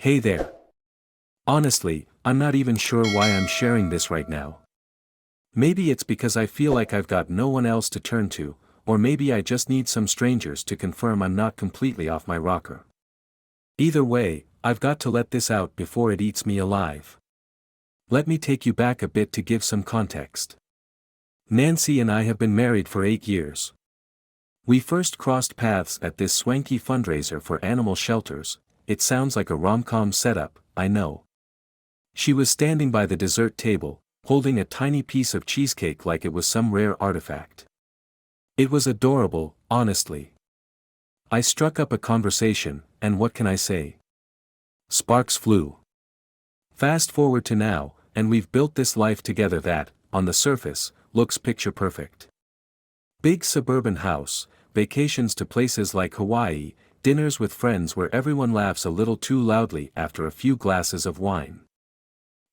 Hey there. Honestly, I'm not even sure why I'm sharing this right now. Maybe it's because I feel like I've got no one else to turn to, or maybe I just need some strangers to confirm I'm not completely off my rocker. Either way, I've got to let this out before it eats me alive. Let me take you back a bit to give some context. Nancy and I have been married for 8 years. We first crossed paths at this swanky fundraiser for animal shelters. It sounds like a rom-com setup, I know. She was standing by the dessert table, holding a tiny piece of cheesecake like it was some rare artifact. It was adorable, honestly. I struck up a conversation, and what can I say? Sparks flew. Fast forward to now, and we've built this life together that, on the surface, looks picture perfect. Big suburban house, vacations to places like Hawaii, dinners with friends where everyone laughs a little too loudly after a few glasses of wine.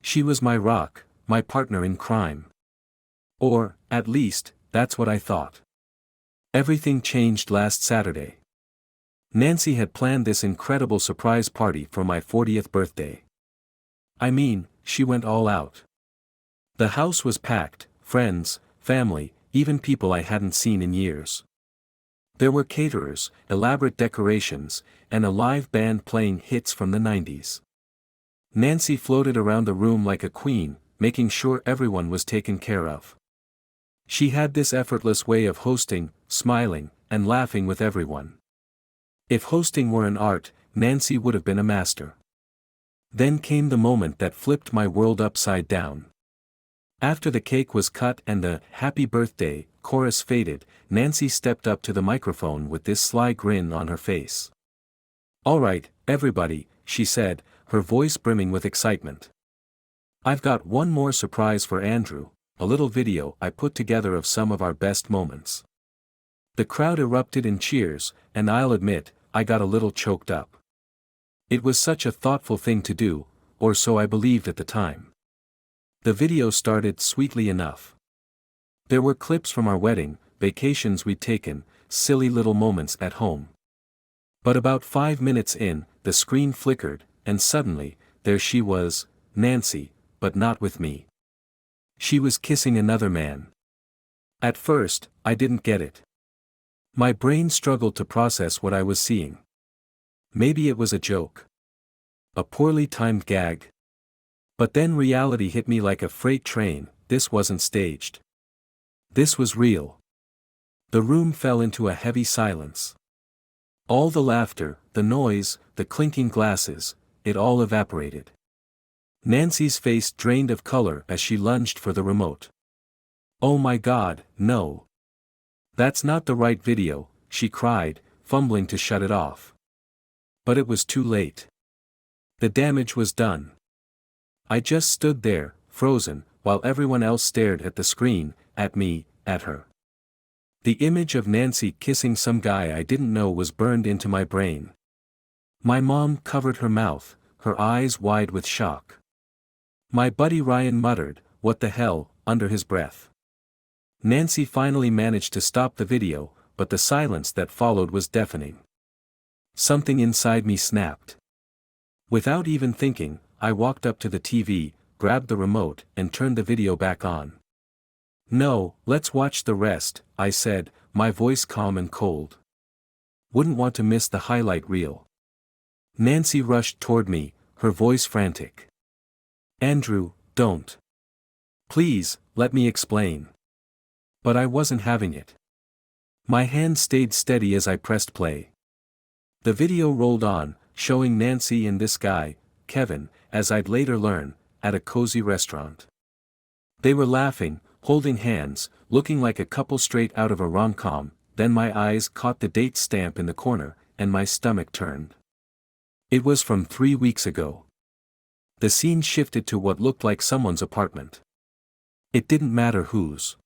She was my rock, my partner in crime. Or, at least, that's what I thought. Everything changed last Saturday. Nancy had planned this incredible surprise party for my 40th birthday. I mean, she went all out. The house was packed, friends, family, even people I hadn't seen in years. There were caterers, elaborate decorations, and a live band playing hits from the 90s. Nancy floated around the room like a queen, making sure everyone was taken care of. She had this effortless way of hosting, smiling, and laughing with everyone. If hosting were an art, Nancy would have been a master. Then came the moment that flipped my world upside down. After the cake was cut and the "Happy Birthday" chorus faded, Nancy stepped up to the microphone with this sly grin on her face. "All right, everybody," she said, her voice brimming with excitement. "I've got one more surprise for Andrew, a little video I put together of some of our best moments." The crowd erupted in cheers, and I'll admit, I got a little choked up. It was such a thoughtful thing to do, or so I believed at the time. The video started sweetly enough. There were clips from our wedding, vacations we'd taken, silly little moments at home. But about 5 minutes in, the screen flickered, and suddenly, there she was, Nancy, but not with me. She was kissing another man. At first, I didn't get it. My brain struggled to process what I was seeing. Maybe it was a joke. A poorly timed gag. But then reality hit me like a freight train. This wasn't staged. This was real. The room fell into a heavy silence. All the laughter, the noise, the clinking glasses, it all evaporated. Nancy's face drained of color as she lunged for the remote. "Oh my God, no. That's not the right video," she cried, fumbling to shut it off. But it was too late. The damage was done. I just stood there, frozen, while everyone else stared at the screen, at me, at her. The image of Nancy kissing some guy I didn't know was burned into my brain. My mom covered her mouth, her eyes wide with shock. My buddy Ryan muttered, "What the hell," under his breath. Nancy finally managed to stop the video, but the silence that followed was deafening. Something inside me snapped. Without even thinking, I walked up to the TV, grabbed the remote, and turned the video back on. "No, let's watch the rest," I said, my voice calm and cold. Wouldn't want to miss the highlight reel. Nancy rushed toward me, her voice frantic. "Andrew, don't. Please, let me explain." But I wasn't having it. My hand stayed steady as I pressed play. The video rolled on, showing Nancy and this guy, Kevin, as I'd later learn, at a cozy restaurant. They were laughing, holding hands, looking like a couple straight out of a rom-com. Then my eyes caught the date stamp in the corner, and my stomach turned. It was from 3 weeks ago. The scene shifted to what looked like someone's apartment. It didn't matter whose.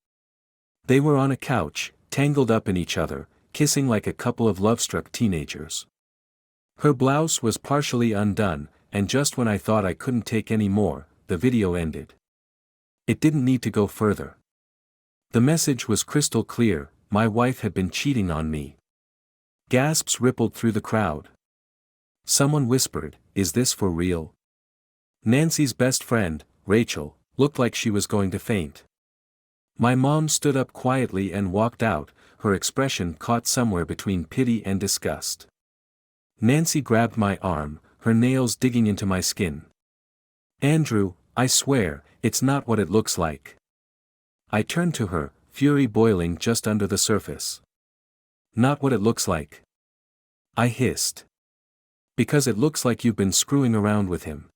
They were on a couch, tangled up in each other, kissing like a couple of love-struck teenagers. Her blouse was partially undone, and just when I thought I couldn't take any more, the video ended. It didn't need to go further. The message was crystal clear: my wife had been cheating on me. Gasps rippled through the crowd. Someone whispered, "Is this for real?" Nancy's best friend, Rachel, looked like she was going to faint. My mom stood up quietly and walked out, her expression caught somewhere between pity and disgust. Nancy grabbed my arm, her nails digging into my skin. "Andrew, I swear, it's not what it looks like." I turned to her, fury boiling just under the surface. "Not what it looks like?" I hissed. "Because it looks like you've been screwing around with him."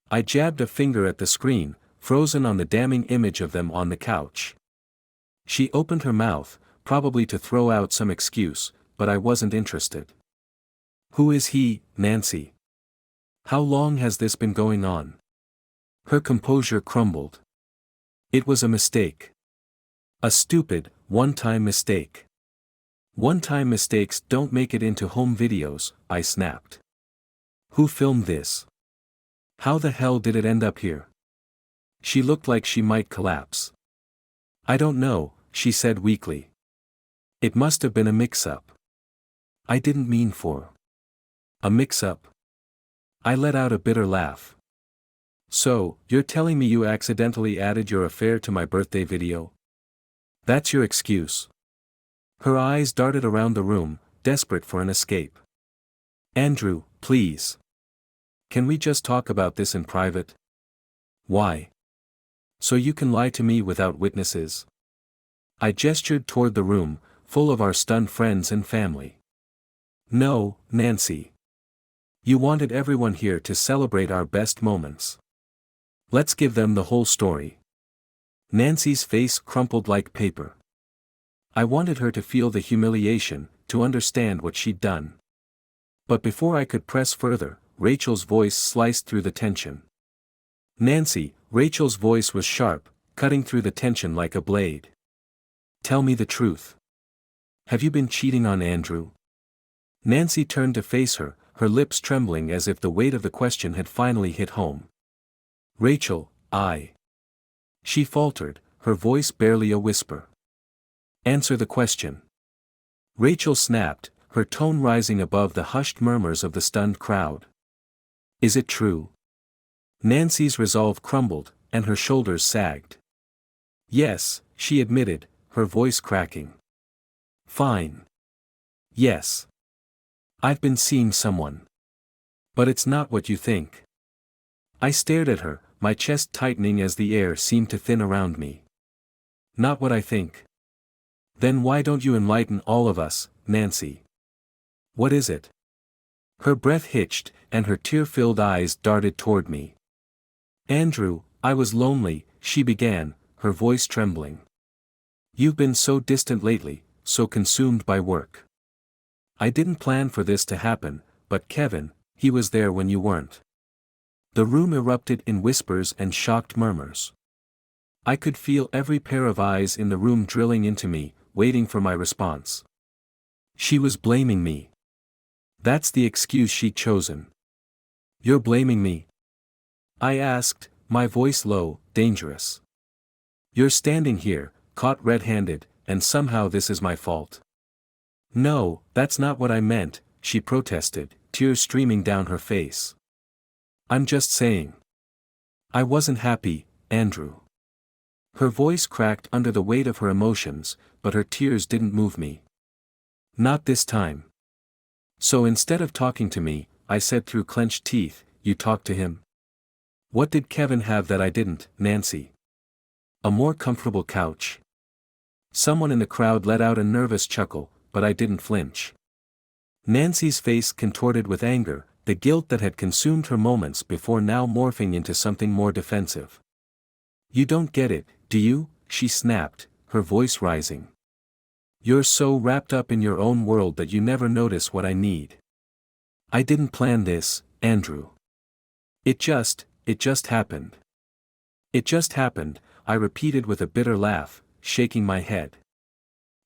I jabbed a finger at the screen, frozen on the damning image of them on the couch. She opened her mouth, probably to throw out some excuse, but I wasn't interested. "Who is he, Nancy? How long has this been going on?" Her composure crumbled. "It was a mistake. A stupid, one-time mistake." "One-time mistakes don't make it into home videos," I snapped. "Who filmed this? How the hell did it end up here?" She looked like she might collapse. "I don't know," she said weakly. "It must have been a mix-up." "I didn't mean for a mix-up." I let out a bitter laugh. "So, you're telling me you accidentally added your affair to my birthday video? That's your excuse?" Her eyes darted around the room, desperate for an escape. "Andrew, please. Can we just talk about this in private?" "Why? So you can lie to me without witnesses?" I gestured toward the room, full of our stunned friends and family. "No, Nancy. You wanted everyone here to celebrate our best moments. Let's give them the whole story." Nancy's face crumpled like paper. I wanted her to feel the humiliation, to understand what she'd done. But before I could press further, Rachel's voice sliced through the tension. "Nancy," Rachel's voice was sharp, cutting through the tension like a blade. "Tell me the truth. Have you been cheating on Andrew?" Nancy turned to face her, her lips trembling as if the weight of the question had finally hit home. "Rachel, She faltered, her voice barely a whisper. "Answer the question." Rachel snapped, her tone rising above the hushed murmurs of the stunned crowd. "Is it true?" Nancy's resolve crumbled, and her shoulders sagged. "Yes," she admitted, her voice cracking. "Fine. Yes. I've been seeing someone. But it's not what you think." I stared at her, my chest tightening as the air seemed to thin around me. "Not what I think? Then why don't you enlighten all of us, Nancy? What is it?" Her breath hitched, and her tear-filled eyes darted toward me. "Andrew, I was lonely," she began, her voice trembling. "You've been so distant lately, so consumed by work. I didn't plan for this to happen, but Kevin, he was there when you weren't." The room erupted in whispers and shocked murmurs. I could feel every pair of eyes in the room drilling into me, waiting for my response. She was blaming me. That's the excuse she'd chosen. "You're blaming me?" I asked, my voice low, dangerous. "You're standing here, caught red-handed, and somehow this is my fault." "No, that's not what I meant," she protested, tears streaming down her face. "I'm just saying. I wasn't happy, Andrew." Her voice cracked under the weight of her emotions, but her tears didn't move me. "Not this time." "So instead of talking to me," I said through clenched teeth, "you talked to him?" "What did Kevin have that I didn't, Nancy?" "A more comfortable couch." Someone in the crowd let out a nervous chuckle, but I didn't flinch. Nancy's face contorted with anger, the guilt that had consumed her moments before now morphing into something more defensive. "You don't get it, do you?" she snapped, her voice rising. "You're so wrapped up in your own world that you never notice what I need. I didn't plan this, Andrew. It just happened." "It just happened," I repeated with a bitter laugh, shaking my head.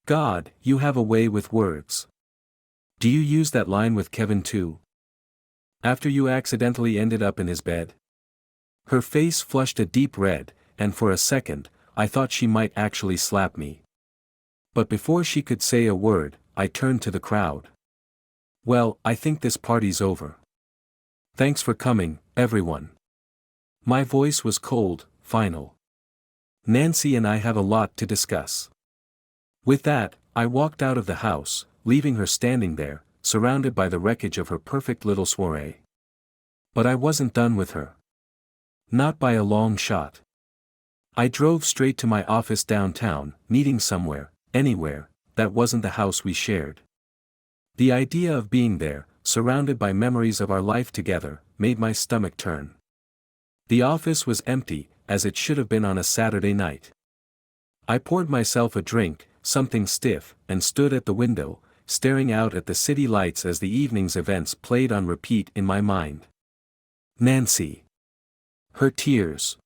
"God, you have a way with words. Do you use that line with Kevin too? After you accidentally ended up in his bed?" Her face flushed a deep red, and for a second, I thought she might actually slap me. But before she could say a word, I turned to the crowd. Well, I think this party's over. Thanks for coming, everyone. My voice was cold, final. Nancy and I have a lot to discuss. With that, I walked out of the house, leaving her standing there, surrounded by the wreckage of her perfect little soiree. But I wasn't done with her. Not by a long shot. I drove straight to my office downtown, needing somewhere, anywhere, that wasn't the house we shared. The idea of being there, surrounded by memories of our life together, made my stomach turn. The office was empty, as it should have been on a Saturday night. I poured myself a drink, something stiff, and stood at the window, staring out at the city lights as the evening's events played on repeat in my mind. Nancy. Her tears.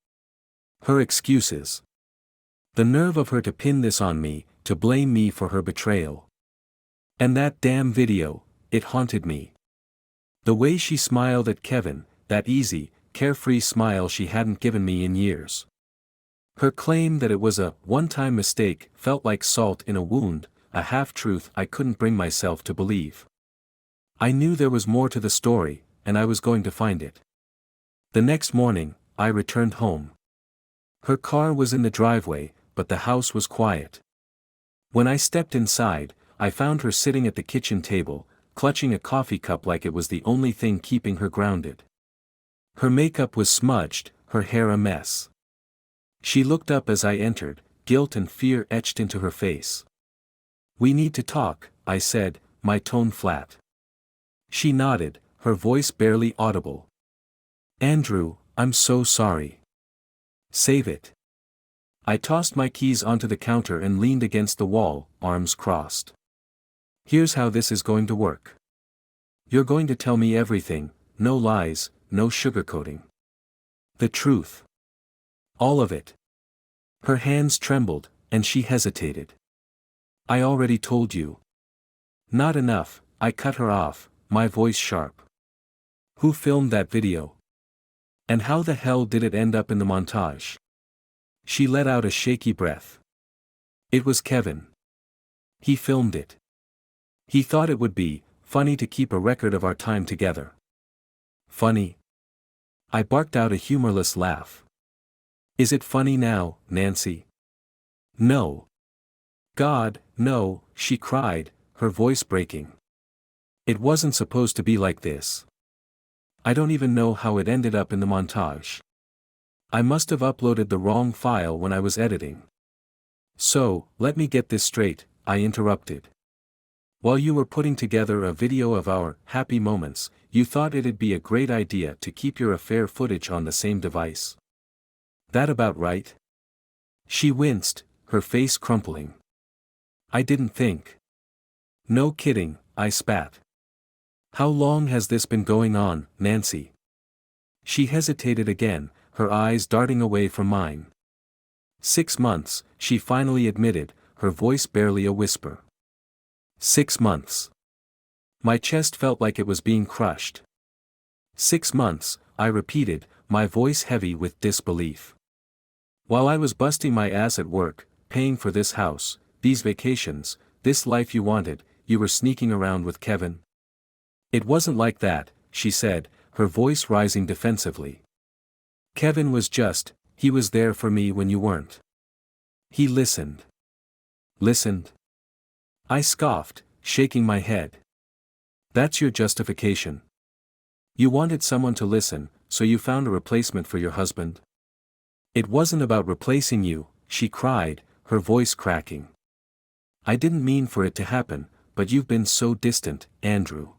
Her excuses. The nerve of her to pin this on me, to blame me for her betrayal. And that damn video, it haunted me. The way she smiled at Kevin, that easy, carefree smile she hadn't given me in years. Her claim that it was a one-time mistake felt like salt in a wound, a half-truth I couldn't bring myself to believe. I knew there was more to the story, and I was going to find it. The next morning, I returned home. Her car was in the driveway, but the house was quiet. When I stepped inside, I found her sitting at the kitchen table, clutching a coffee cup like it was the only thing keeping her grounded. Her makeup was smudged, her hair a mess. She looked up as I entered, guilt and fear etched into her face. "We need to talk," I said, my tone flat. She nodded, her voice barely audible. "Andrew, I'm so sorry." "Save it." I tossed my keys onto the counter and leaned against the wall, arms crossed. "Here's how this is going to work. You're going to tell me everything, no lies, no sugarcoating. The truth. All of it." Her hands trembled, and she hesitated. "I already told you." "Not enough," I cut her off, my voice sharp. "Who filmed that video? And how the hell did it end up in the montage?" She let out a shaky breath. "It was Kevin. He filmed it. He thought it would be funny to keep a record of our time together." "Funny?" I barked out a humorless laugh. "Is it funny now, Nancy?" "No. God, no," she cried, her voice breaking. "It wasn't supposed to be like this. I don't even know how it ended up in the montage. I must have uploaded the wrong file when I was editing." "So, let me get this straight," I interrupted. "While you were putting together a video of our happy moments, you thought it'd be a great idea to keep your affair footage on the same device. That about right?" She winced, her face crumpling. "I didn't think." "No kidding," I spat. "How long has this been going on, Nancy?" She hesitated again, her eyes darting away from mine. 6 months, she finally admitted, her voice barely a whisper. 6 months. My chest felt like it was being crushed. 6 months, I repeated, my voice heavy with disbelief. "While I was busting my ass at work, paying for this house, these vacations, this life you wanted, you were sneaking around with Kevin?" "It wasn't like that," she said, her voice rising defensively. "Kevin was he was there for me when you weren't. He listened." "Listened?" I scoffed, shaking my head. "That's your justification. You wanted someone to listen, so you found a replacement for your husband?" "It wasn't about replacing you," she cried, her voice cracking. "I didn't mean for it to happen, but you've been so distant, Andrew.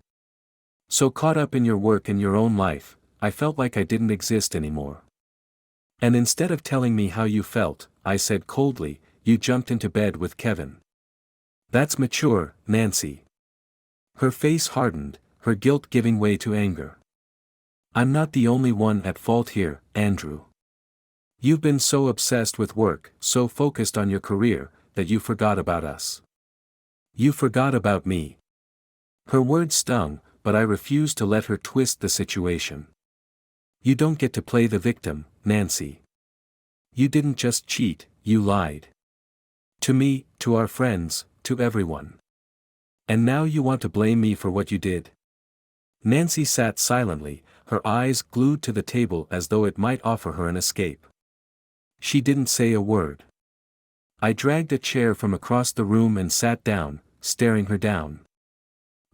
So caught up in your work and your own life, I felt like I didn't exist anymore. And instead of telling me how you felt," I said coldly, "you jumped into bed with Kevin. That's mature, Nancy." Her face hardened, her guilt giving way to anger. "I'm not the only one at fault here, Andrew. You've been so obsessed with work, so focused on your career, that you forgot about us. You forgot about me." Her words stung, but I refused to let her twist the situation. "You don't get to play the victim, Nancy. You didn't just cheat, you lied. To me, to our friends, to everyone. And now you want to blame me for what you did? Nancy sat silently, her eyes glued to the table as though it might offer her an escape. She didn't say a word. I dragged a chair from across the room and sat down, staring her down.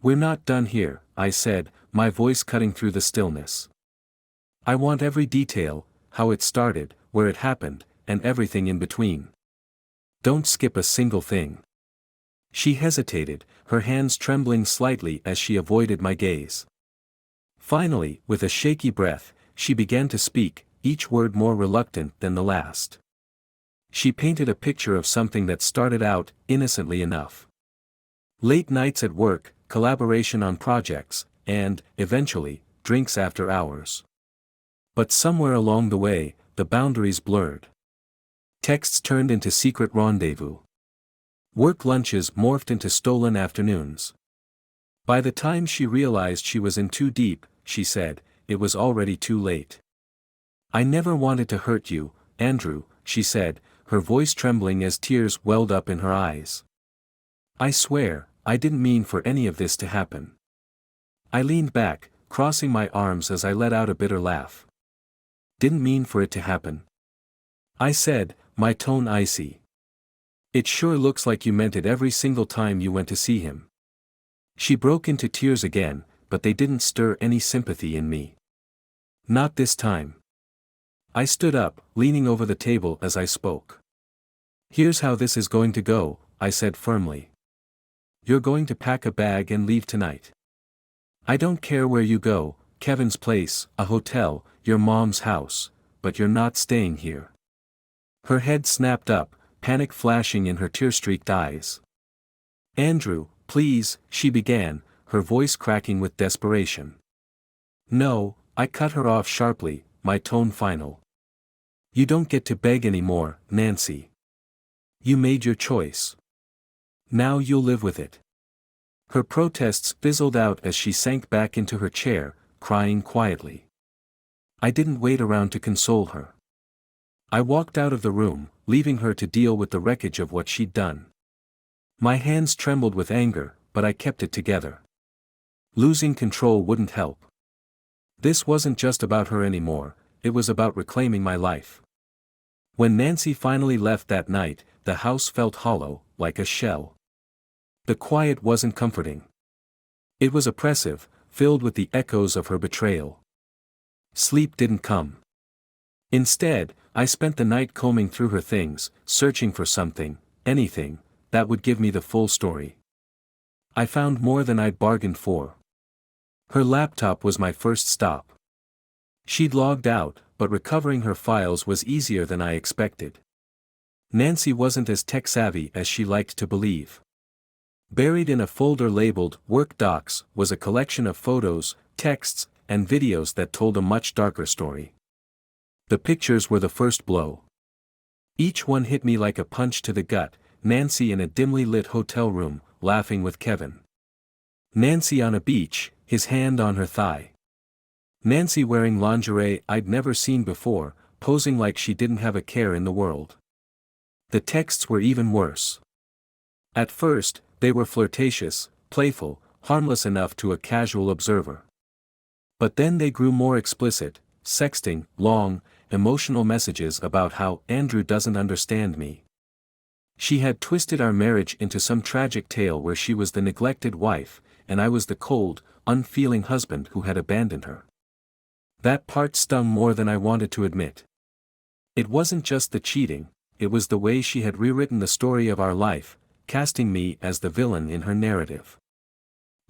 "We're not done here," I said, my voice cutting through the stillness. "I want every detail, how it started, where it happened, and everything in between. Don't skip a single thing." She hesitated, her hands trembling slightly as she avoided my gaze. Finally, with a shaky breath, she began to speak, each word more reluctant than the last. She painted a picture of something that started out innocently enough. Late nights at work, collaboration on projects, and, eventually, drinks after hours. But somewhere along the way, the boundaries blurred. Texts turned into secret rendezvous. Work lunches morphed into stolen afternoons. By the time she realized she was in too deep, she said, it was already too late. "I never wanted to hurt you, Andrew," she said, her voice trembling as tears welled up in her eyes. "I swear, I didn't mean for any of this to happen." I leaned back, crossing my arms as I let out a bitter laugh. "Didn't mean for it to happen?" I said, my tone icy. "It sure looks like you meant it every single time you went to see him." She broke into tears again, but they didn't stir any sympathy in me. "Not this time." I stood up, leaning over the table as I spoke. "Here's how this is going to go," I said firmly. "You're going to pack a bag and leave tonight. I don't care where you go, Kevin's place, a hotel, your mom's house, but you're not staying here." Her head snapped up, panic flashing in her tear-streaked eyes. "Andrew, please," she began, her voice cracking with desperation. "No," I cut her off sharply, my tone final. "You don't get to beg anymore, Nancy. You made your choice. Now you'll live with it." Her protests fizzled out as she sank back into her chair, crying quietly. I didn't wait around to console her. I walked out of the room, leaving her to deal with the wreckage of what she'd done. My hands trembled with anger, but I kept it together. Losing control wouldn't help. This wasn't just about her anymore, it was about reclaiming my life. When Nancy finally left that night, the house felt hollow, like a shell. The quiet wasn't comforting. It was oppressive, filled with the echoes of her betrayal. Sleep didn't come. Instead, I spent the night combing through her things, searching for something, anything, that would give me the full story. I found more than I'd bargained for. Her laptop was my first stop. She'd logged out, but recovering her files was easier than I expected. Nancy wasn't as tech-savvy as she liked to believe. Buried in a folder labeled Work Docs was a collection of photos, texts, and videos that told a much darker story. The pictures were the first blow. Each one hit me like a punch to the gut, Nancy in a dimly lit hotel room, laughing with Kevin. Nancy on a beach, his hand on her thigh. Nancy wearing lingerie I'd never seen before, posing like she didn't have a care in the world. The texts were even worse. At first, they were flirtatious, playful, harmless enough to a casual observer. But then they grew more explicit, sexting, long, emotional messages about how Andrew doesn't understand me. She had twisted our marriage into some tragic tale where she was the neglected wife, and I was the cold, unfeeling husband who had abandoned her. That part stung more than I wanted to admit. It wasn't just the cheating, it was the way she had rewritten the story of our life, casting me as the villain in her narrative.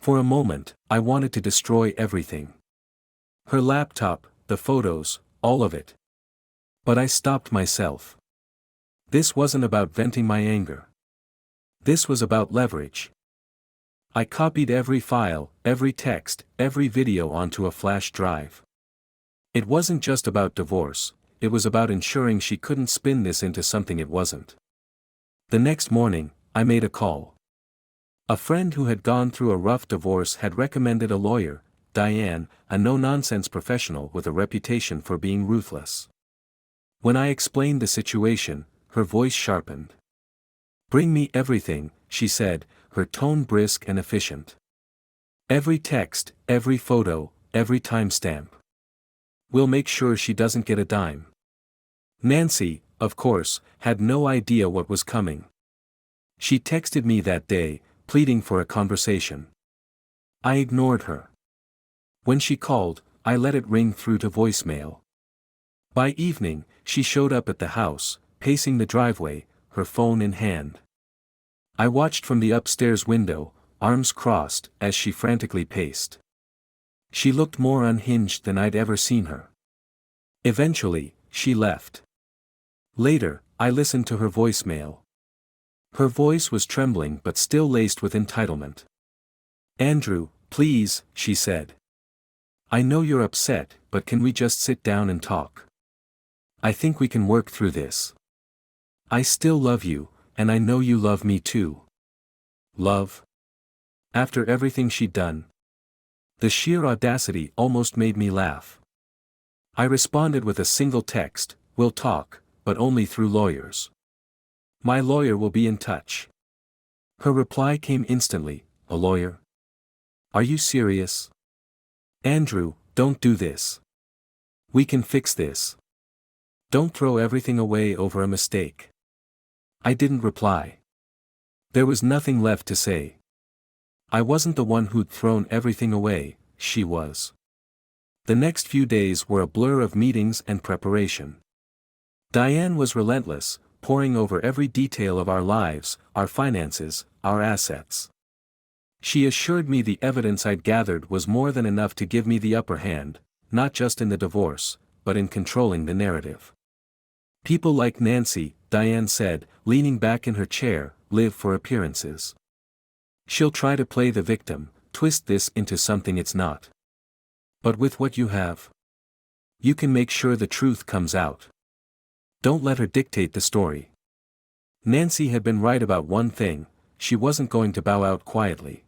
For a moment, I wanted to destroy everything. Her laptop, the photos, all of it. But I stopped myself. This wasn't about venting my anger. This was about leverage. I copied every file, every text, every video onto a flash drive. It wasn't just about divorce, it was about ensuring she couldn't spin this into something it wasn't. The next morning, I made a call. A friend who had gone through a rough divorce had recommended a lawyer, Diane, a no-nonsense professional with a reputation for being ruthless. When I explained the situation, her voice sharpened. "Bring me everything," she said, her tone brisk and efficient. Every text, every photo, every timestamp. We'll make sure she doesn't get a dime. Nancy, of course, had no idea what was coming. She texted me that day, pleading for a conversation. I ignored her. When she called, I let it ring through to voicemail. By evening, she showed up at the house, pacing the driveway, her phone in hand. I watched from the upstairs window, arms crossed, as she frantically paced. She looked more unhinged than I'd ever seen her. Eventually, she left. Later, I listened to her voicemail. Her voice was trembling but still laced with entitlement. "Andrew, please," she said. "I know you're upset, but can we just sit down and talk? I think we can work through this. I still love you, and I know you love me too." Love? After everything she'd done? The sheer audacity almost made me laugh. I responded with a single text, "We'll talk, but only through lawyers. My lawyer will be in touch." Her reply came instantly, "A lawyer? Are you serious? Andrew, don't do this. We can fix this. Don't throw everything away over a mistake." I didn't reply. There was nothing left to say. I wasn't the one who'd thrown everything away, she was. The next few days were a blur of meetings and preparation. Diane was relentless, poring over every detail of our lives, our finances, our assets. She assured me the evidence I'd gathered was more than enough to give me the upper hand, not just in the divorce, but in controlling the narrative. "People like Nancy," Diane said, leaning back in her chair, "live for appearances. She'll try to play the victim, twist this into something it's not. But with what you have, you can make sure the truth comes out. Don't let her dictate the story." Nancy had been right about one thing: she wasn't going to bow out quietly.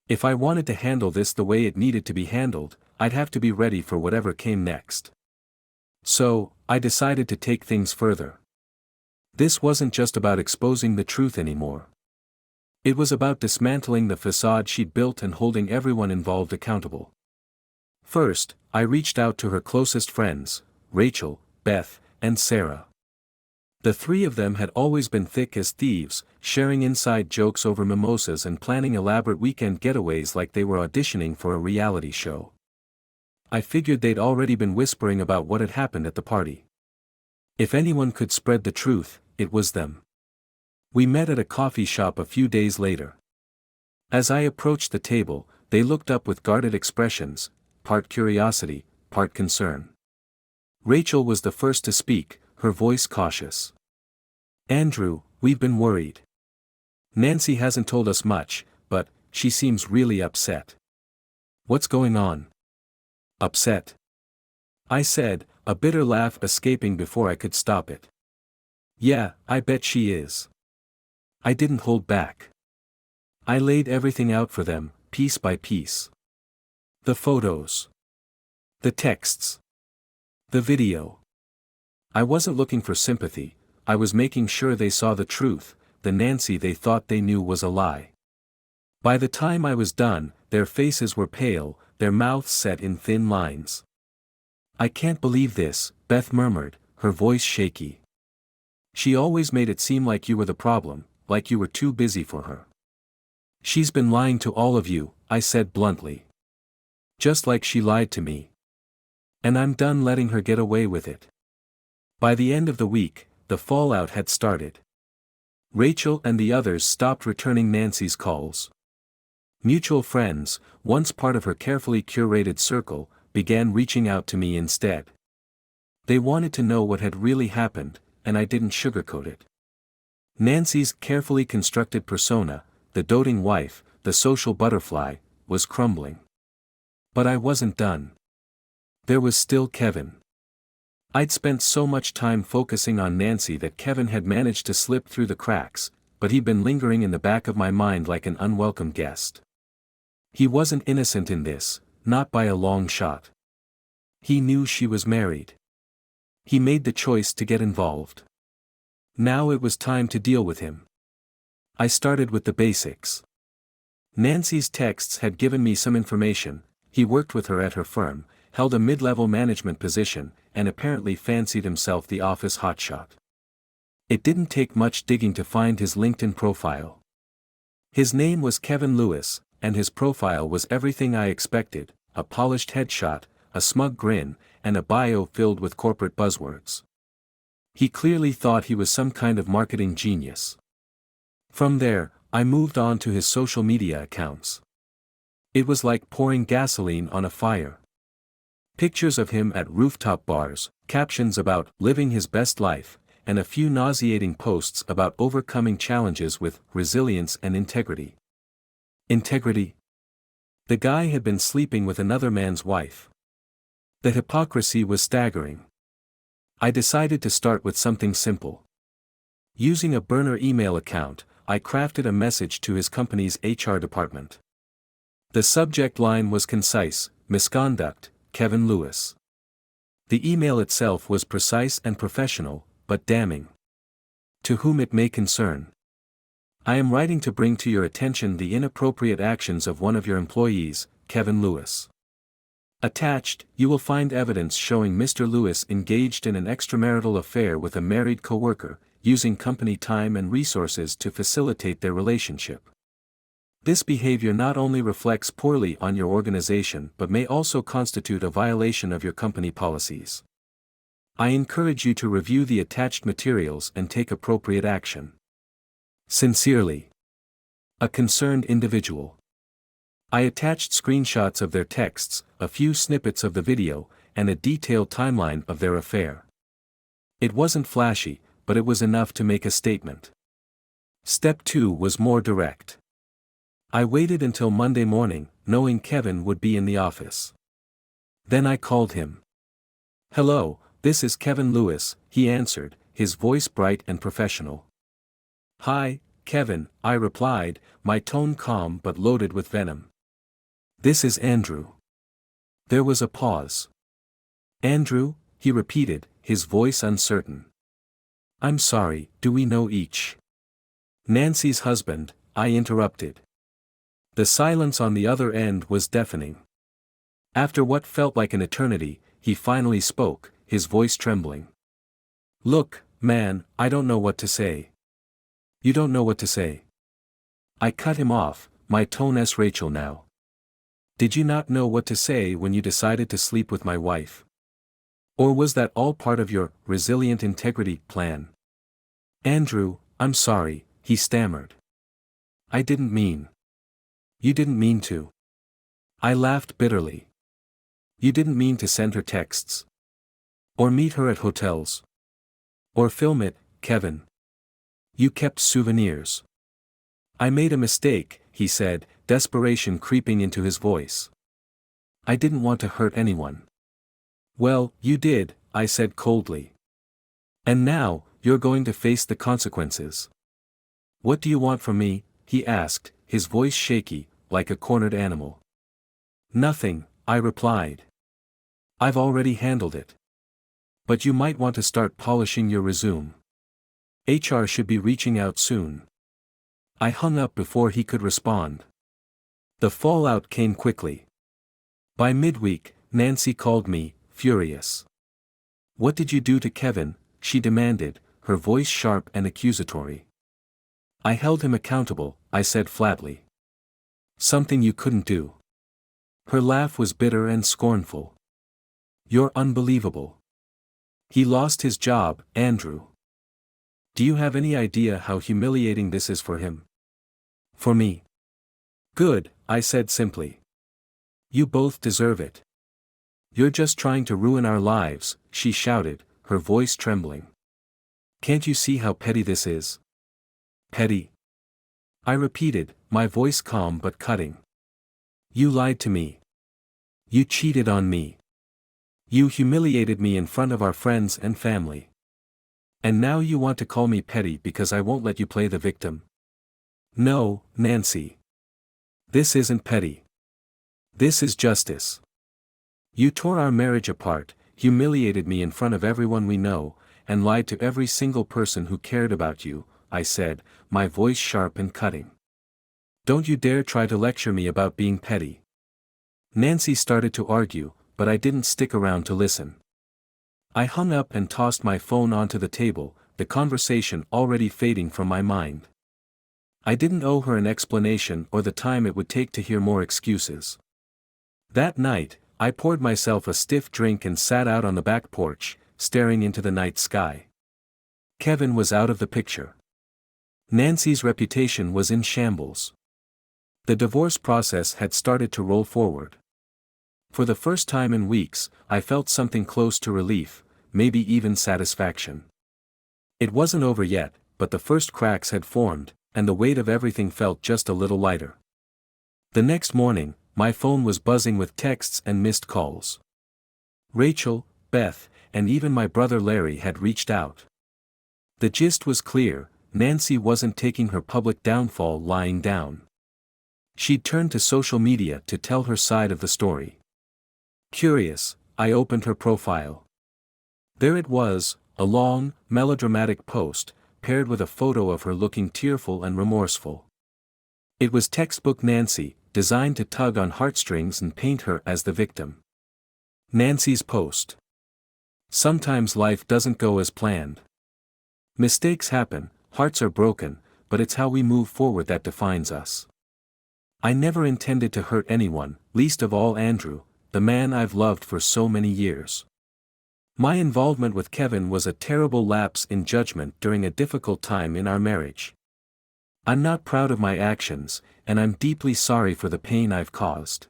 If I wanted to handle this the way it needed to be handled, I'd have to be ready for whatever came next. So, I decided to take things further. This wasn't just about exposing the truth anymore. It was about dismantling the facade she'd built and holding everyone involved accountable. First, I reached out to her closest friends, Rachel, Beth, and Sarah. The three of them had always been thick as thieves, sharing inside jokes over mimosas and planning elaborate weekend getaways like they were auditioning for a reality show. I figured they'd already been whispering about what had happened at the party. If anyone could spread the truth, it was them. We met at a coffee shop a few days later. As I approached the table, they looked up with guarded expressions, part curiosity, part concern. Rachel was the first to speak, her voice cautious. "Andrew, we've been worried. Nancy hasn't told us much, but she seems really upset." "What's going on?" "Upset?" I said, a bitter laugh escaping before I could stop it. "Yeah, I bet she is." I didn't hold back. I laid everything out for them, piece by piece. The photos. The texts. The video. I wasn't looking for sympathy, I was making sure they saw the truth. The Nancy they thought they knew was a lie. By the time I was done, their faces were pale, their mouths set in thin lines. "I can't believe this," Beth murmured, her voice shaky. "She always made it seem like you were the problem, like you were too busy for her." "She's been lying to all of you," I said bluntly. "Just like she lied to me. And I'm done letting her get away with it." By the end of the week, the fallout had started. Rachel and the others stopped returning Nancy's calls. Mutual friends, once part of her carefully curated circle, began reaching out to me instead. They wanted to know what had really happened, and I didn't sugarcoat it. Nancy's carefully constructed persona, the doting wife, the social butterfly, was crumbling. But I wasn't done. There was still Kevin. I'd spent so much time focusing on Nancy that Kevin had managed to slip through the cracks, but he'd been lingering in the back of my mind like an unwelcome guest. He wasn't innocent in this, not by a long shot. He knew she was married. He made the choice to get involved. Now it was time to deal with him. I started with the basics. Nancy's texts had given me some information. He worked with her at her firm, held a mid-level management position, and apparently fancied himself the office hotshot. It didn't take much digging to find his LinkedIn profile. His name was Kevin Lewis, and his profile was everything I expected: a polished headshot, a smug grin, and a bio filled with corporate buzzwords. He clearly thought he was some kind of marketing genius. From there, I moved on to his social media accounts. It was like pouring gasoline on a fire. Pictures of him at rooftop bars, captions about living his best life, and a few nauseating posts about overcoming challenges with resilience and integrity. Integrity? The guy had been sleeping with another man's wife. The hypocrisy was staggering. I decided to start with something simple. Using a burner email account, I crafted a message to his company's HR department. The subject line was concise: misconduct, Kevin Lewis. The email itself was precise and professional, but damning. To whom it may concern. I am writing to bring to your attention the inappropriate actions of one of your employees, Kevin Lewis. Attached, you will find evidence showing Mr. Lewis engaged in an extramarital affair with a married coworker, using company time and resources to facilitate their relationship. This behavior not only reflects poorly on your organization but may also constitute a violation of your company policies. I encourage you to review the attached materials and take appropriate action. Sincerely. A concerned individual. I attached screenshots of their texts, a few snippets of the video, and a detailed timeline of their affair. It wasn't flashy, but it was enough to make a statement. Step 2 was more direct. I waited until Monday morning, knowing Kevin would be in the office. Then I called him. "Hello, this is Kevin Lewis," he answered, his voice bright and professional. "Hi, Kevin," I replied, my tone calm but loaded with venom. "This is Andrew." There was a pause. "Andrew?" he repeated, his voice uncertain. "I'm sorry, do we know each?" "Nancy's husband," I interrupted. The silence on the other end was deafening. After what felt like an eternity, he finally spoke, his voice trembling. "Look, man, I don't know what to say." "You don't know what to say?" I cut him off, my tone as Rachel now. "Did you not know what to say when you decided to sleep with my wife? Or was that all part of your resilient integrity plan?" "Andrew, I'm sorry," he stammered. "I didn't mean." "You didn't mean to." I laughed bitterly. "You didn't mean to send her texts? Or meet her at hotels? Or film it, Kevin? You kept souvenirs." "I made a mistake," he said, desperation creeping into his voice. "I didn't want to hurt anyone." "Well, you did," I said coldly. "And now, you're going to face the consequences." "What do you want from me?" he asked, his voice shaky, like a cornered animal. "Nothing," I replied. "I've already handled it. But you might want to start polishing your resume. HR should be reaching out soon." I hung up before he could respond. The fallout came quickly. By midweek, Nancy called me, furious. "What did you do to Kevin?" she demanded, her voice sharp and accusatory. "I held him accountable," I said flatly. "Something you couldn't do." Her laugh was bitter and scornful. "You're unbelievable. He lost his job, Andrew. Do you have any idea how humiliating this is for him? For me?" "Good," I said simply. "You both deserve it." "You're just trying to ruin our lives," she shouted, her voice trembling. "Can't you see how petty this is?" "Petty?" I repeated, my voice calm but cutting. "You lied to me. You cheated on me. You humiliated me in front of our friends and family. And now you want to call me petty because I won't let you play the victim? No, Nancy. This isn't petty. This is justice. You tore our marriage apart, humiliated me in front of everyone we know, and lied to every single person who cared about you, I said, my voice sharp and cutting. Don't you dare try to lecture me about being petty. Nancy started to argue, but I didn't stick around to listen. I hung up and tossed my phone onto the table, the conversation already fading from my mind. I didn't owe her an explanation or the time it would take to hear more excuses. That night, I poured myself a stiff drink and sat out on the back porch, staring into the night sky. Kevin was out of the picture. Nancy's reputation was in shambles. The divorce process had started to roll forward. For the first time in weeks, I felt something close to relief, maybe even satisfaction. It wasn't over yet, but the first cracks had formed, and the weight of everything felt just a little lighter. The next morning, my phone was buzzing with texts and missed calls. Rachel, Beth, and even my brother Larry had reached out. The gist was clear: Nancy wasn't taking her public downfall lying down. She'd turned to social media to tell her side of the story. Curious, I opened her profile. There it was, a long, melodramatic post, paired with a photo of her looking tearful and remorseful. It was textbook Nancy, designed to tug on heartstrings and paint her as the victim. Nancy's post. Sometimes life doesn't go as planned. Mistakes happen, hearts are broken, but it's how we move forward that defines us. I never intended to hurt anyone, least of all Andrew, the man I've loved for so many years. My involvement with Kevin was a terrible lapse in judgment during a difficult time in our marriage. I'm not proud of my actions, and I'm deeply sorry for the pain I've caused.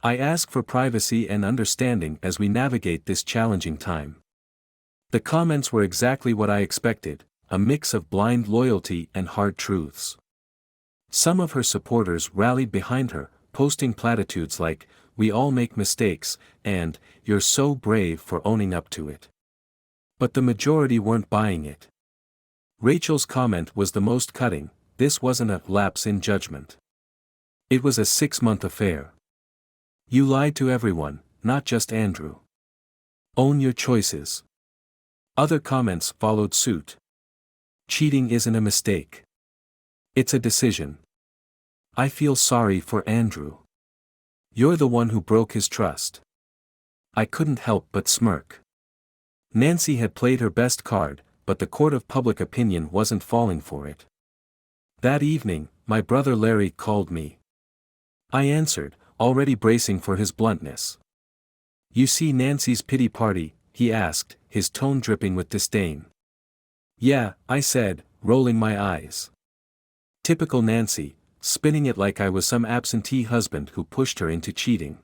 I ask for privacy and understanding as we navigate this challenging time. The comments were exactly what I expected, a mix of blind loyalty and hard truths. Some of her supporters rallied behind her, posting platitudes like, "We all make mistakes," and "You're so brave for owning up to it." But the majority weren't buying it. Rachel's comment was the most cutting: "This wasn't a lapse in judgment. It was a 6-month affair. You lied to everyone, not just Andrew. Own your choices." Other comments followed suit. "Cheating isn't a mistake. It's a decision. I feel sorry for Andrew. You're the one who broke his trust." I couldn't help but smirk. Nancy had played her best card, but the court of public opinion wasn't falling for it. That evening, my brother Larry called me. I answered, already bracing for his bluntness. "You see Nancy's pity party?" he asked, his tone dripping with disdain. "Yeah," I said, rolling my eyes. Typical Nancy, spinning it like I was some absentee husband who pushed her into cheating.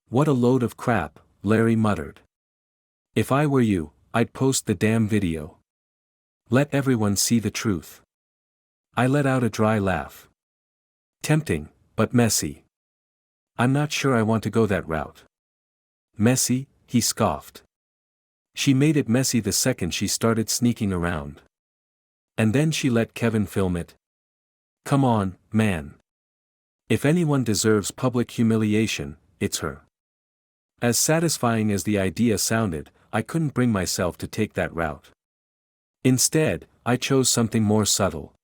"What a load of crap," Larry muttered. "If I were you, I'd post the damn video. Let everyone see the truth." I let out a dry laugh. "Tempting, but messy. I'm not sure I want to go that route." "Messy?" he scoffed. "She made it messy the second she started sneaking around. And then she let Kevin film it. Come on, man. If anyone deserves public humiliation, it's her." As satisfying as the idea sounded, I couldn't bring myself to take that route. Instead, I chose something more subtle.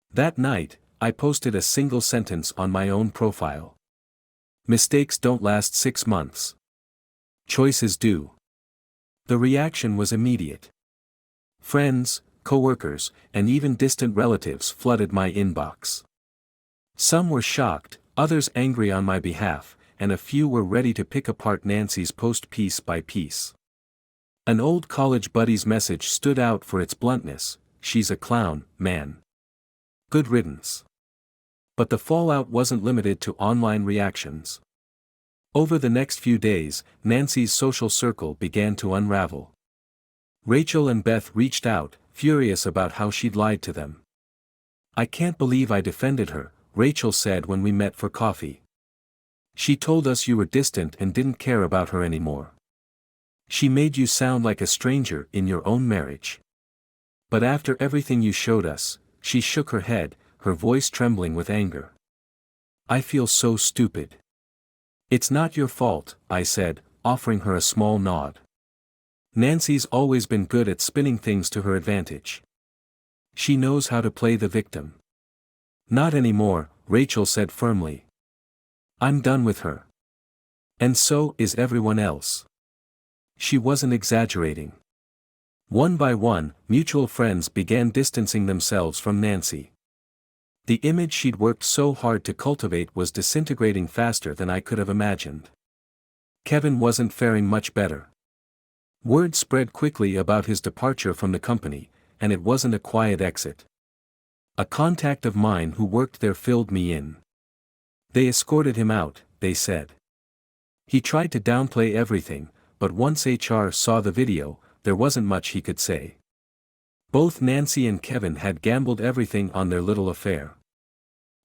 That night, I posted a single sentence on my own profile. "Mistakes don't last 6 months. Choices do." The reaction was immediate. Friends, coworkers, and even distant relatives flooded my inbox. Some were shocked, others angry on my behalf, and a few were ready to pick apart Nancy's post piece by piece. An old college buddy's message stood out for its bluntness: "She's a clown, man. Good riddance." But the fallout wasn't limited to online reactions. Over the next few days, Nancy's social circle began to unravel. Rachel and Beth reached out, furious about how she'd lied to them. "I can't believe I defended her," Rachel said when we met for coffee. "She told us you were distant and didn't care about her anymore. She made you sound like a stranger in your own marriage. But after everything you showed us," she shook her head, her voice trembling with anger. "I feel so stupid." "It's not your fault," I said, offering her a small nod. "Nancy's always been good at spinning things to her advantage. She knows how to play the victim. Not anymore, Rachel said firmly. I'm done with her. And so is everyone else. She wasn't exaggerating. One by one, mutual friends began distancing themselves from Nancy. The image she'd worked so hard to cultivate was disintegrating faster than I could have imagined. Kevin wasn't faring much better. Word spread quickly about his departure from the company, and it wasn't a quiet exit. A contact of mine who worked there filled me in. They escorted him out, they said. He tried to downplay everything, but once HR saw the video, there wasn't much he could say. Both Nancy and Kevin had gambled everything on their little affair.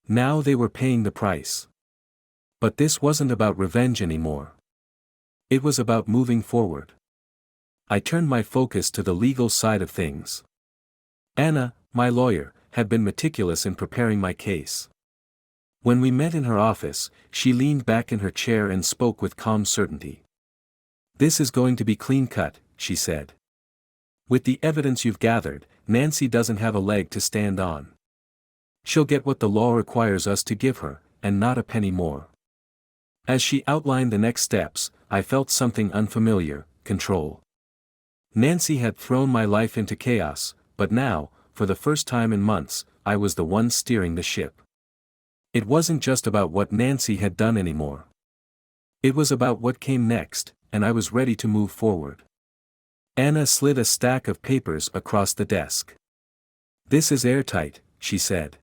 Now they were paying the price. But this wasn't about revenge anymore. It was about moving forward. I turned my focus to the legal side of things. Anna, my lawyer, had been meticulous in preparing my case. When we met in her office, she leaned back in her chair and spoke with calm certainty. This is going to be clean-cut, she said. With the evidence you've gathered, Nancy doesn't have a leg to stand on. She'll get what the law requires us to give her, and not a penny more. As she outlined the next steps, I felt something unfamiliar: control. Nancy had thrown my life into chaos, but now, for the first time in months, I was the one steering the ship. It wasn't just about what Nancy had done anymore. It was about what came next, and I was ready to move forward. Anna slid a stack of papers across the desk. This is airtight, she said.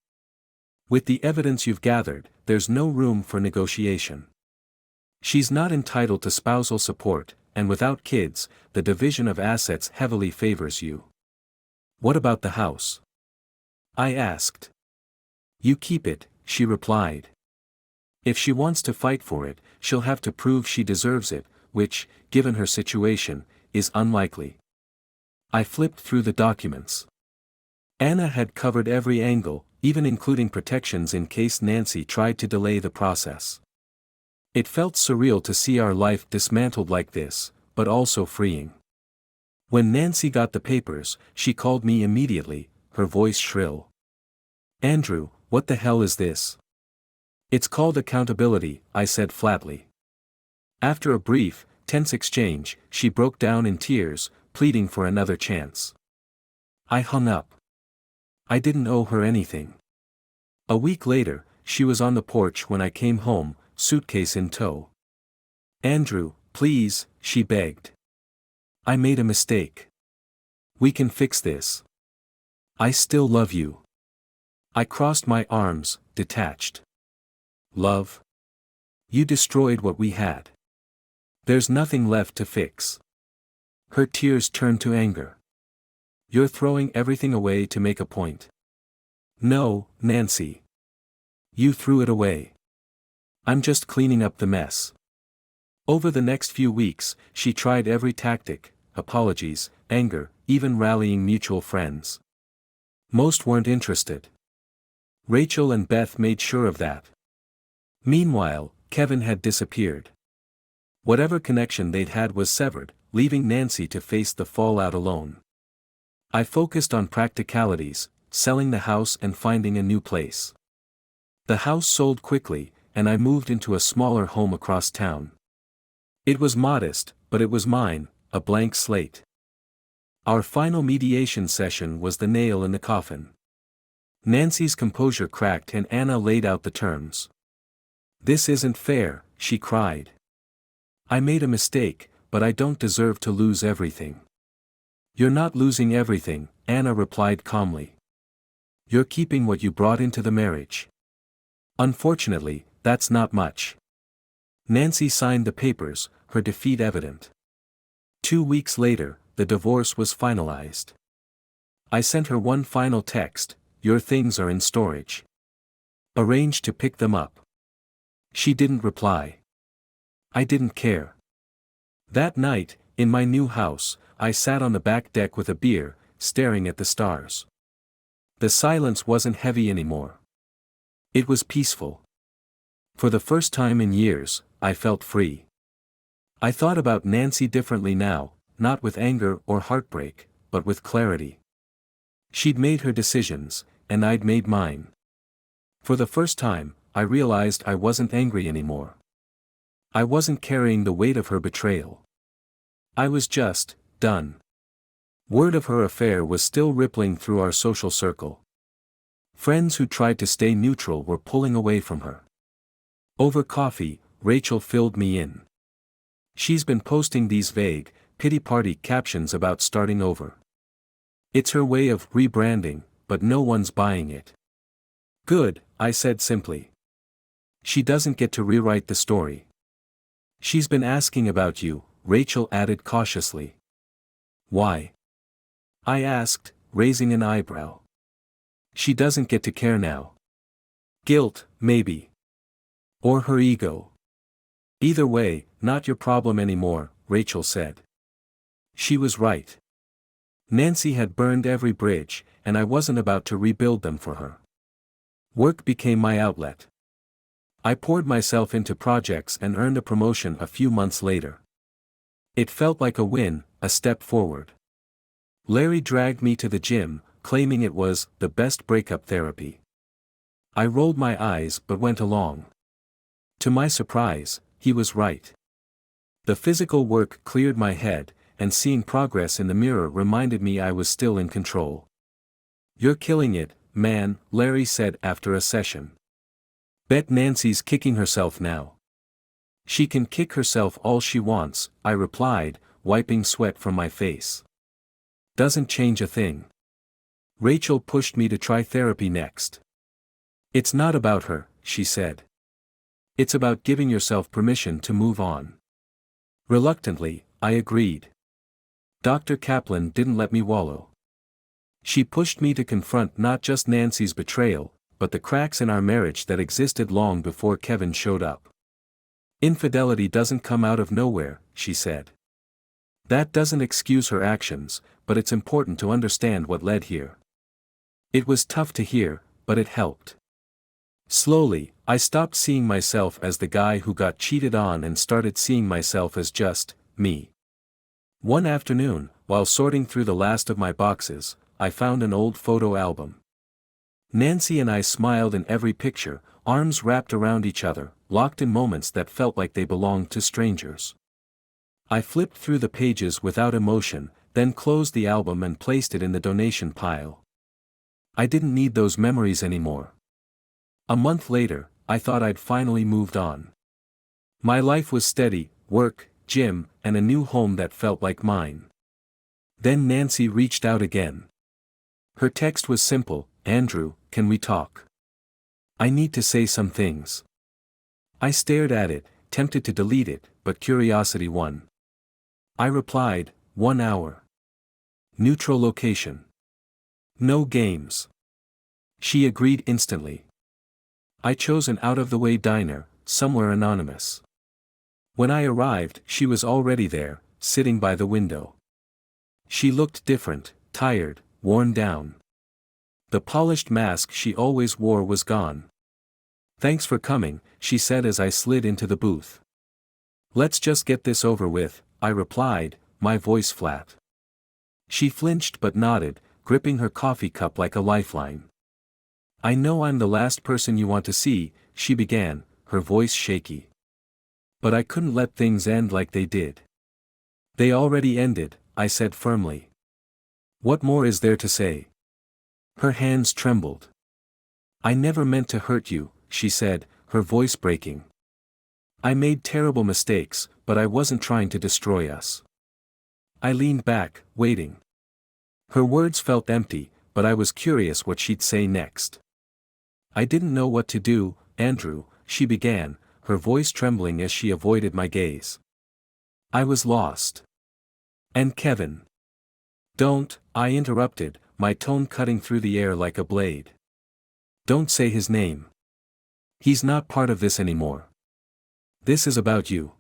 With the evidence you've gathered, there's no room for negotiation. She's not entitled to spousal support, and without kids, the division of assets heavily favors you. What about the house? I asked. You keep it, she replied. If she wants to fight for it, she'll have to prove she deserves it, which, given her situation, is unlikely. I flipped through the documents. Anna had covered every angle, even including protections in case Nancy tried to delay the process. It felt surreal to see our life dismantled like this, but also freeing. When Nancy got the papers, she called me immediately, her voice shrill. Andrew, what the hell is this? It's called accountability, I said flatly. After a brief, tense exchange, she broke down in tears, pleading for another chance. I hung up. I didn't owe her anything. A week later, she was on the porch when I came home, suitcase in tow. Andrew, please, she begged. I made a mistake. We can fix this. I still love you. I crossed my arms, detached. Love? You destroyed what we had. There's nothing left to fix. Her tears turned to anger. You're throwing everything away to make a point. No, Nancy. You threw it away. I'm just cleaning up the mess. Over the next few weeks, she tried every tactic: apologies, anger, even rallying mutual friends. Most weren't interested. Rachel and Beth made sure of that. Meanwhile, Kevin had disappeared. Whatever connection they'd had was severed, leaving Nancy to face the fallout alone. I focused on practicalities, selling the house and finding a new place. The house sold quickly, and I moved into a smaller home across town. It was modest, but it was mine, a blank slate. Our final mediation session was the nail in the coffin. Nancy's composure cracked and Anna laid out the terms. This isn't fair, she cried. I made a mistake, but I don't deserve to lose everything. You're not losing everything, Anna replied calmly. You're keeping what you brought into the marriage. Unfortunately, that's not much. Nancy signed the papers, her defeat evident. 2 weeks later, the divorce was finalized. I sent her one final text: your things are in storage. Arrange to pick them up. She didn't reply. I didn't care. That night, in my new house, I sat on the back deck with a beer, staring at the stars. The silence wasn't heavy anymore. It was peaceful. For the first time in years, I felt free. I thought about Nancy differently now, not with anger or heartbreak, but with clarity. She'd made her decisions, and I'd made mine. For the first time, I realized I wasn't angry anymore. I wasn't carrying the weight of her betrayal. I was just done. Word of her affair was still rippling through our social circle. Friends who tried to stay neutral were pulling away from her. Over coffee, Rachel filled me in. She's been posting these vague, pity-party captions about starting over. It's her way of rebranding, but no one's buying it. Good, I said simply. She doesn't get to rewrite the story. She's been asking about you, Rachel added cautiously. Why? I asked, raising an eyebrow. She doesn't get to care now. Guilt, maybe. Or her ego. Either way, not your problem anymore, Rachel said. She was right. Nancy had burned every bridge, and I wasn't about to rebuild them for her. Work became my outlet. I poured myself into projects and earned a promotion a few months later. It felt like a win, a step forward. Larry dragged me to the gym, claiming it was the best breakup therapy. I rolled my eyes but went along. To my surprise, he was right. The physical work cleared my head, and seeing progress in the mirror reminded me I was still in control. You're killing it, man, Larry said after a session. Bet Nancy's kicking herself now. She can kick herself all she wants, I replied, wiping sweat from my face. Doesn't change a thing. Rachel pushed me to try therapy next. It's not about her, she said. It's about giving yourself permission to move on. Reluctantly, I agreed. Dr. Kaplan didn't let me wallow. She pushed me to confront not just Nancy's betrayal, but the cracks in our marriage that existed long before Kevin showed up. Infidelity doesn't come out of nowhere, she said. That doesn't excuse her actions, but it's important to understand what led here. It was tough to hear, but it helped. Slowly, I stopped seeing myself as the guy who got cheated on and started seeing myself as just me. One afternoon, while sorting through the last of my boxes, I found an old photo album. Nancy and I smiled in every picture, arms wrapped around each other, locked in moments that felt like they belonged to strangers. I flipped through the pages without emotion, then closed the album and placed it in the donation pile. I didn't need those memories anymore. A month later, I thought I'd finally moved on. My life was steady, work, gym, and a new home that felt like mine. Then Nancy reached out again. Her text was simple, Andrew, can we talk? I need to say some things. I stared at it, tempted to delete it, but curiosity won. I replied, 1 hour. Neutral location. No games. She agreed instantly. I chose an out-of-the-way diner, somewhere anonymous. When I arrived, she was already there, sitting by the window. She looked different, tired, worn down. The polished mask she always wore was gone. Thanks for coming, she said as I slid into the booth. Let's just get this over with, I replied, my voice flat. She flinched but nodded, gripping her coffee cup like a lifeline. I know I'm the last person you want to see, she began, her voice shaky. But I couldn't let things end like they did. They already ended, I said firmly. What more is there to say? Her hands trembled. I never meant to hurt you, she said, her voice breaking. I made terrible mistakes, but I wasn't trying to destroy us. I leaned back, waiting. Her words felt empty, but I was curious what she'd say next. I didn't know what to do, Andrew, she began, her voice trembling as she avoided my gaze. I was lost. And Kevin. Don't, I interrupted, my tone cutting through the air like a blade. Don't say his name. He's not part of this anymore. This is about you.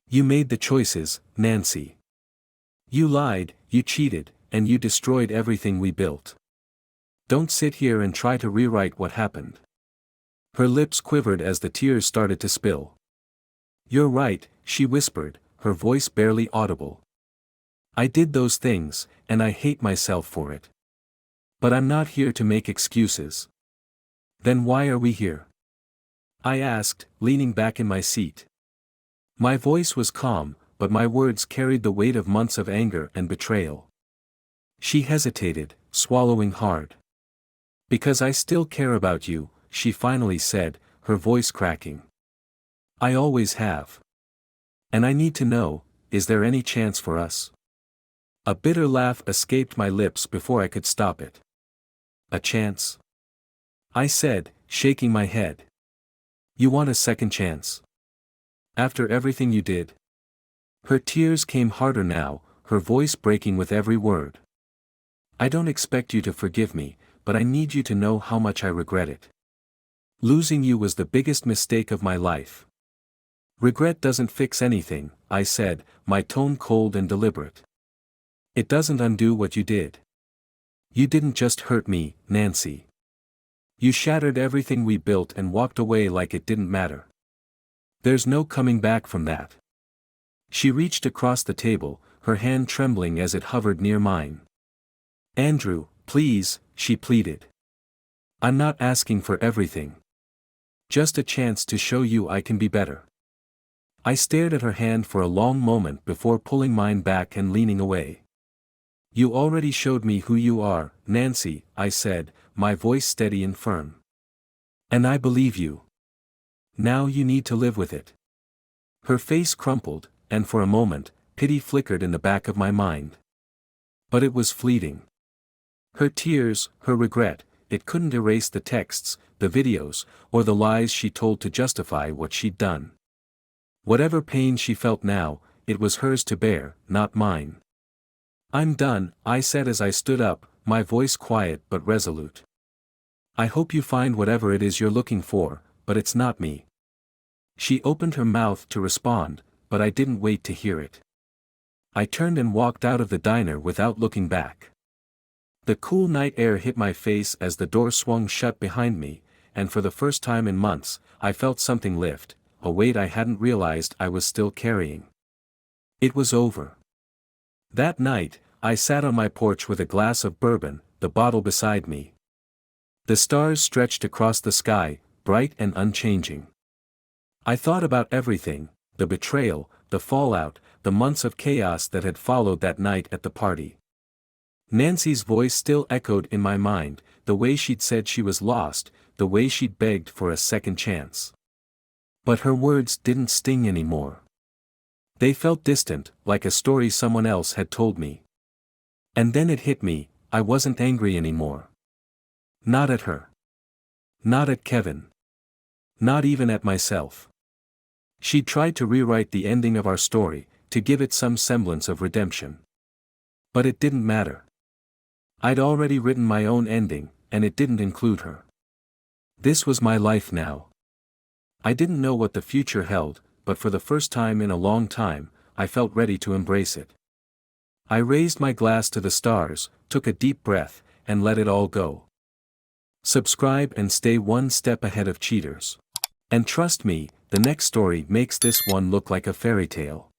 You made the choices, Nancy. You lied, you cheated, and you destroyed everything we built. Don't sit here and try to rewrite what happened. Her lips quivered as the tears started to spill. You're right, she whispered, her voice barely audible. I did those things, and I hate myself for it. But I'm not here to make excuses. Then why are we here? I asked, leaning back in my seat. My voice was calm, but my words carried the weight of months of anger and betrayal. She hesitated, swallowing hard. Because I still care about you, she finally said, her voice cracking. I always have. And I need to know, is there any chance for us? A bitter laugh escaped my lips before I could stop it. A chance? I said, shaking my head. You want a second chance? After everything you did? Her tears came harder now, her voice breaking with every word. I don't expect you to forgive me, but I need you to know how much I regret it. Losing you was the biggest mistake of my life. Regret doesn't fix anything, I said, my tone cold and deliberate. It doesn't undo what you did. You didn't just hurt me, Nancy. You shattered everything we built and walked away like it didn't matter. There's no coming back from that. She reached across the table, her hand trembling as it hovered near mine. Andrew, please, she pleaded. I'm not asking for everything. Just a chance to show you I can be better. I stared at her hand for a long moment before pulling mine back and leaning away. You already showed me who you are, Nancy, I said, my voice steady and firm. And I believe you. Now you need to live with it. Her face crumpled, and for a moment, pity flickered in the back of my mind. But it was fleeting. Her tears, her regret, it couldn't erase the texts, the videos, or the lies she told to justify what she'd done. Whatever pain she felt now, it was hers to bear, not mine. I'm done, I said as I stood up, my voice quiet but resolute. I hope you find whatever it is you're looking for, but it's not me. She opened her mouth to respond, but I didn't wait to hear it. I turned and walked out of the diner without looking back. The cool night air hit my face as the door swung shut behind me, and for the first time in months, I felt something lift, a weight I hadn't realized I was still carrying. It was over. That night, I sat on my porch with a glass of bourbon, the bottle beside me. The stars stretched across the sky, bright and unchanging. I thought about everything, the betrayal, the fallout, the months of chaos that had followed that night at the party. Nancy's voice still echoed in my mind, the way she'd said she was lost, the way she'd begged for a second chance. But her words didn't sting anymore. They felt distant, like a story someone else had told me. And then it hit me, I wasn't angry anymore. Not at her. Not at Kevin. Not even at myself. She'd tried to rewrite the ending of our story, to give it some semblance of redemption. But it didn't matter. I'd already written my own ending, and it didn't include her. This was my life now. I didn't know what the future held, but for the first time in a long time, I felt ready to embrace it. I raised my glass to the stars, took a deep breath, and let it all go. Subscribe and stay one step ahead of cheaters. And trust me, the next story makes this one look like a fairy tale.